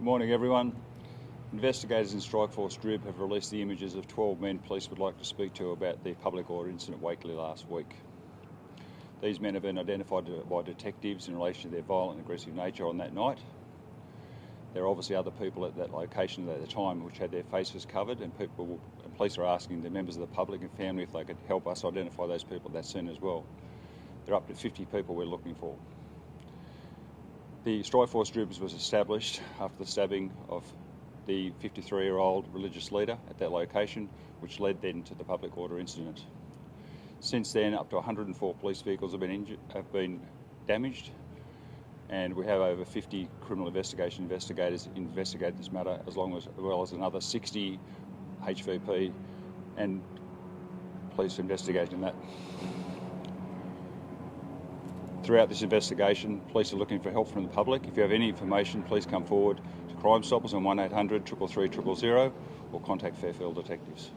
Good morning, everyone. Investigators in Strikeforce Drib have released the images of 12 men police would like to speak to about the public order incident at Wakeley last week. These men have been identified by detectives in relation to their violent and aggressive nature on that night. There are obviously other people at that location at the time which had their faces covered, and police are asking the members of the public and family if they could help us identify those people at that scene as well. There are up to 50 people we're looking for. The Strikeforce Dribs was established after the stabbing of the 53-year-old religious leader at that location, which led then to the public order incident. Since then, up to 104 police vehicles have been damaged, and we have over 50 criminal investigators investigate this matter, as well as another 60 HVP and police investigating that. Throughout this investigation, police are looking for help from the public. If you have any information, please come forward to Crime Stoppers on 1800 333 000 or contact Fairfield Detectives.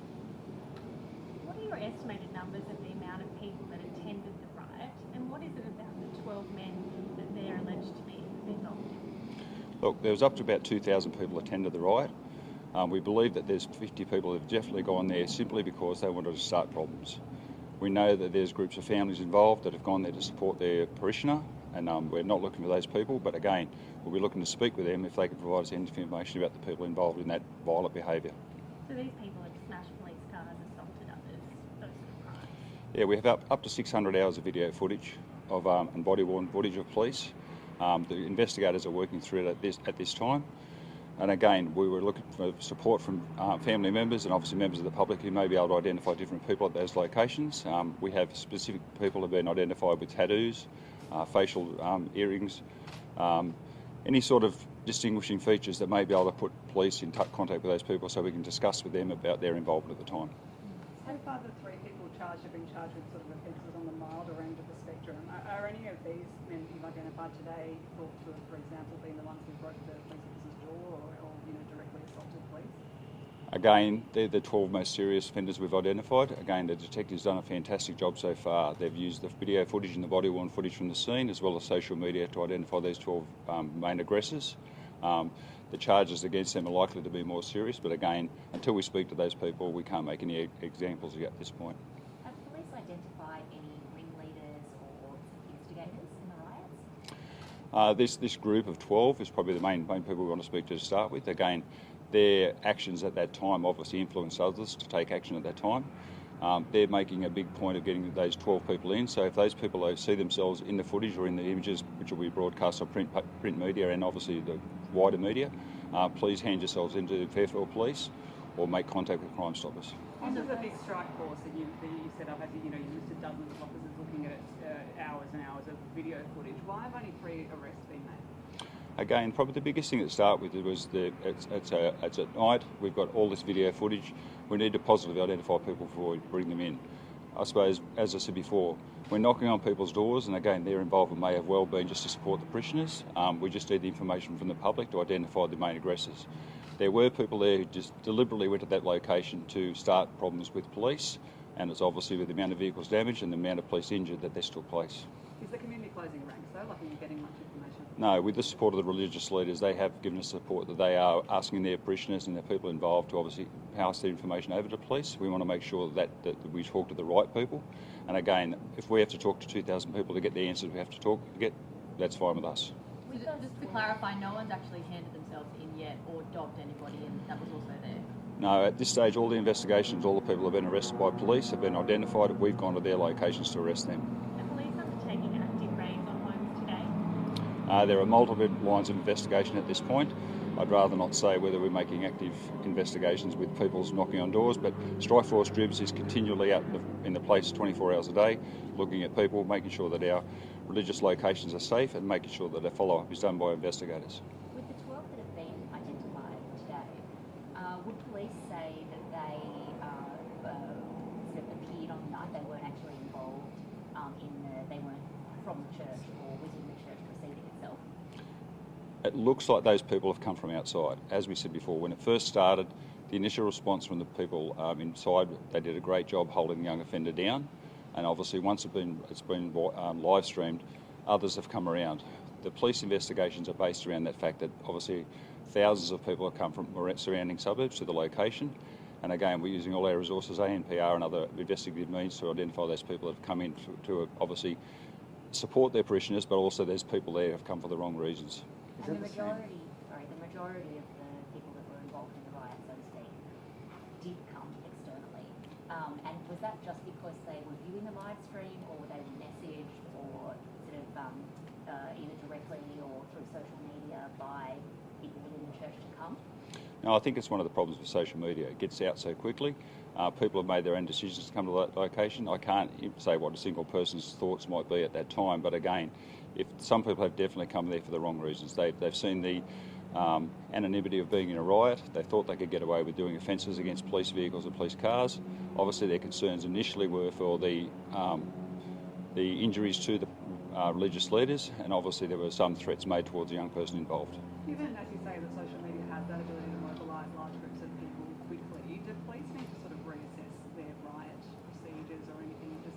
What are your estimated numbers of the amount of people that attended the riot, and what is it about the 12 men that they're alleged to be involved in? Look, there was up to about 2,000 people attended the riot. We believe that there's 50 people that have definitely gone there simply because they wanted to start problems. We know that there's groups of families involved that have gone there to support their parishioner, and we're not looking for those people, but again, we'll be looking to speak with them if they can provide us any information about the people involved in that violent behaviour. So these people have smashed police cars, assaulted others, those sort of crimes? Yeah, we have up to 600 hours of video footage of and body-worn footage of police. The investigators are working through it at this time. And again, we were looking for support from family members and obviously members of the public who may be able to identify different people at those locations. We have specific people who have been identified with tattoos, facial earrings, any sort of distinguishing features that may be able to put police in contact with those people so we can discuss with them about their involvement at the time. So far, the 3 people charged have been charged with sort of offences on the milder end of the spectrum. Are any of these men you've identified today thought to have, for example, been the ones who broke the police officer's door or directly assaulted police? Again, they're the 12 most serious offenders we've identified. Again, the detectives done a fantastic job so far. They've used the video footage and the body-worn footage from the scene, as well as social media, to identify these 12 main aggressors. The charges against them are likely to be more serious, but again, until we speak to those people, we can't make any examples at this point. Have police identified any ringleaders or instigators in the riots? This group of 12 is probably the main people we want to speak to start with. Again, their actions at that time obviously influenced others to take action at that time. They're making a big point of getting those 12 people in, so if those people see themselves in the footage or in the images which will be broadcast on print media and obviously the wider media, please hand yourselves into Fairfield Police or make contact with Crime Stoppers. This is a big strike force that you set up. As you listed dozens of officers looking at hours and hours of video footage. Why have only 3 arrests been made? Again, probably the biggest thing to start with was it's at night. We've got all this video footage. We need to positively identify people before we bring them in. I suppose, as I said before, we're knocking on people's doors, and again, their involvement may have well been just to support the parishioners. We just need the information from the public to identify the main aggressors. There were people there who just deliberately went to that location to start problems with police, and it's obviously with the amount of vehicles damaged and the amount of police injured that this took place. Is the community closing ranks though? Like, are you getting much information? No, with the support of the religious leaders, they have given us support that they are asking their parishioners and their people involved to obviously pass their information over to police. We want to make sure that we talk to the right people. And again, if we have to talk to 2,000 people to get the answers we have to get, that's fine with us. Just to clarify, no one's actually handed themselves in yet or dobbed anybody in that was also there? No, at this stage, all the investigations, all the people have been arrested by police, have been identified. We've gone to their locations to arrest them. Are police undertaking active raids on homes today? There are multiple lines of investigation at this point. I'd rather not say whether we're making active investigations with people's knocking on doors, but Strikeforce Dribs is continually out in the place 24 hours a day, looking at people, making sure that our religious locations are safe and making sure that a follow-up is done by investigators. With the 12 that have been identified today, would police say that they appeared on the night, they weren't actually involved they weren't from the church or within the church proceeding itself? It looks like those people have come from outside. As we said before, when it first started, the initial response from the people inside, they did a great job holding the young offender down. And obviously, once it's been live streamed, others have come around. The police investigations are based around that fact that obviously thousands of people have come from surrounding suburbs to the location. And again, we're using all our resources, ANPR and other investigative means, to identify those people that have come in to obviously support their parishioners, but also there's people there who have come for the wrong reasons. And the majority of the people that were involved in the riot, so to speak, did come externally. And was that just because they were viewing the live stream, or were they messaged, or sort of either directly or through social media by people within the church to come? No, I think it's one of the problems with social media. It gets out so quickly. People have made their own decisions to come to that location. I can't say what a single person's thoughts might be at that time, but again, if some people have definitely come there for the wrong reasons. They've seen the anonymity of being in a riot. They thought they could get away with doing offences against police vehicles and police cars. Obviously, their concerns initially were for the injuries to the religious leaders, and obviously there were some threats made towards the young person involved. Given, as you say, that social media has that ability to mobilise large groups of people quickly, do police need to sort of reassess their riot procedures or anything, just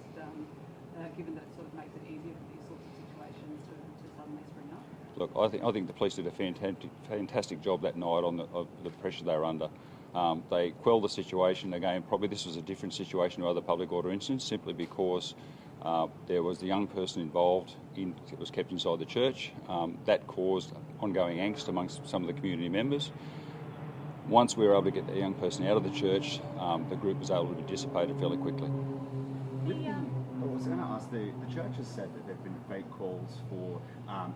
given that it sort of makes it easier for these sorts of situations to suddenly spring up? Look, I think the police did a fantastic job that night on the pressure they were under. They quelled the situation. Again, probably this was a different situation to other public order incidents, simply because there was the young person involved. It was kept inside the church. That caused ongoing angst amongst some of the community members. Once we were able to get the young person out of the church, the group was able to be dissipated fairly quickly. I was going to ask, the church has said that there have been fake calls for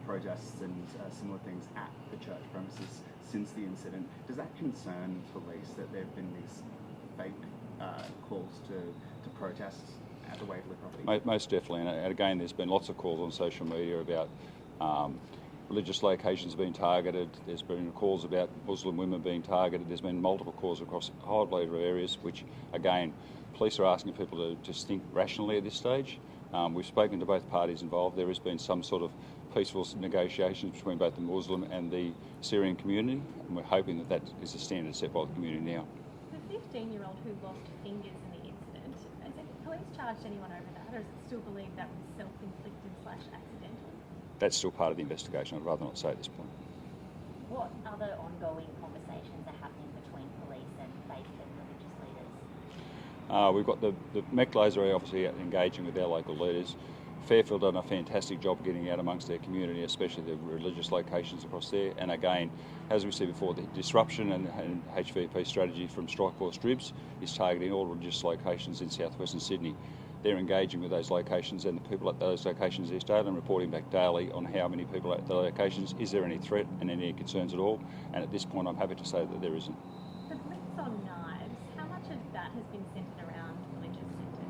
protests and similar things at the church premises since the incident. Does that concern police that there have been these fake calls to protests at the Wakeley property? Most definitely, and again, there's been lots of calls on social media about religious locations being targeted. There's been calls about Muslim women being targeted. There's been multiple calls across a whole load of areas, which, again, police are asking people to just think rationally at this stage. We've spoken to both parties involved. There has been some sort of peaceful negotiations between both the Muslim and the Syrian community, and we're hoping that that is the standard set by the community now. The 15-year-old who lost fingers in the incident, has the police charged anyone over that, or is it still believed that was self-inflicted/accidental? That's still part of the investigation. I'd rather not say at this point. What other ongoing conversations are happening between police and faith and religious leaders? We've got the Wakeley are obviously engaging with our local leaders. Fairfield done a fantastic job getting out amongst their community, especially the religious locations across there. And again, as we said before, the disruption and HVP strategy from Strikeforce Dribs is targeting all religious locations in southwestern Sydney. They're engaging with those locations, and the people at those locations East Daily and reporting back daily on how many people at the locations. Is there any threat and any concerns at all? And at this point, I'm happy to say that there isn't. The blitz on knives, how much of that has been centred around religious centres?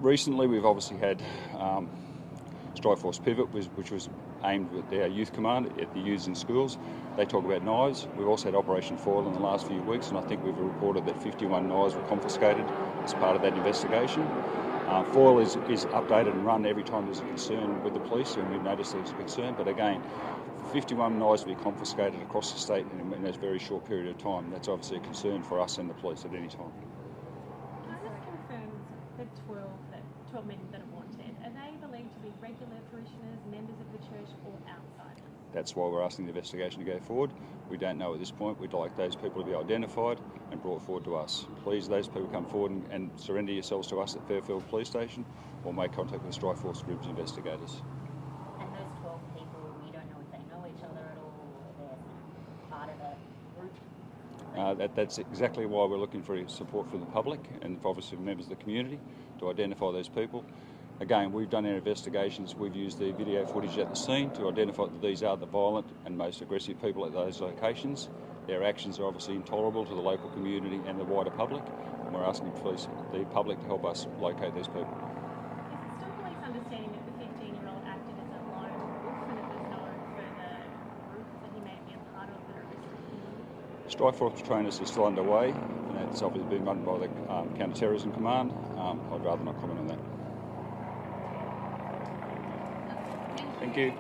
Recently, we've obviously had Strikeforce Pivot, which was aimed at our youth command, at the youths in schools. They talk about knives. We've also had Operation Foil in the last few weeks, and I think we've reported that 51 knives were confiscated as part of that investigation. Foil is updated and run every time there's a concern with the police, and we notice there's a concern. But again, 51 knives to be confiscated across the state in a very short period of time, that's obviously a concern for us and the police at any time. Can I just confirm the 12 men that are wanted, are they believed to be regular parishioners, members of the church, or outsiders? That's why we're asking the investigation to go forward. We don't know at this point. We'd like those people to be identified and brought forward to us. Please, those people come forward and surrender yourselves to us at Fairfield Police Station, or make contact with Strikeforce Group's investigators. And those 12 people, we don't know if they know each other at all, or they're part of a group? That's exactly why we're looking for support from the public and obviously members of the community to identify those people. Again, we've done our investigations. We've used the video footage at the scene to identify that these are the violent and most aggressive people at those locations. Their actions are obviously intolerable to the local community and the wider public, and we're asking the public to help us locate these people. Is it still police understanding that the 15-year-old acted as a lone wolf and that there's no further group that he may be a part of that are arrested? Strikeforce trainers are still underway, and that's obviously being run by the Counter-Terrorism Command. I'd rather not comment on that. Thank you.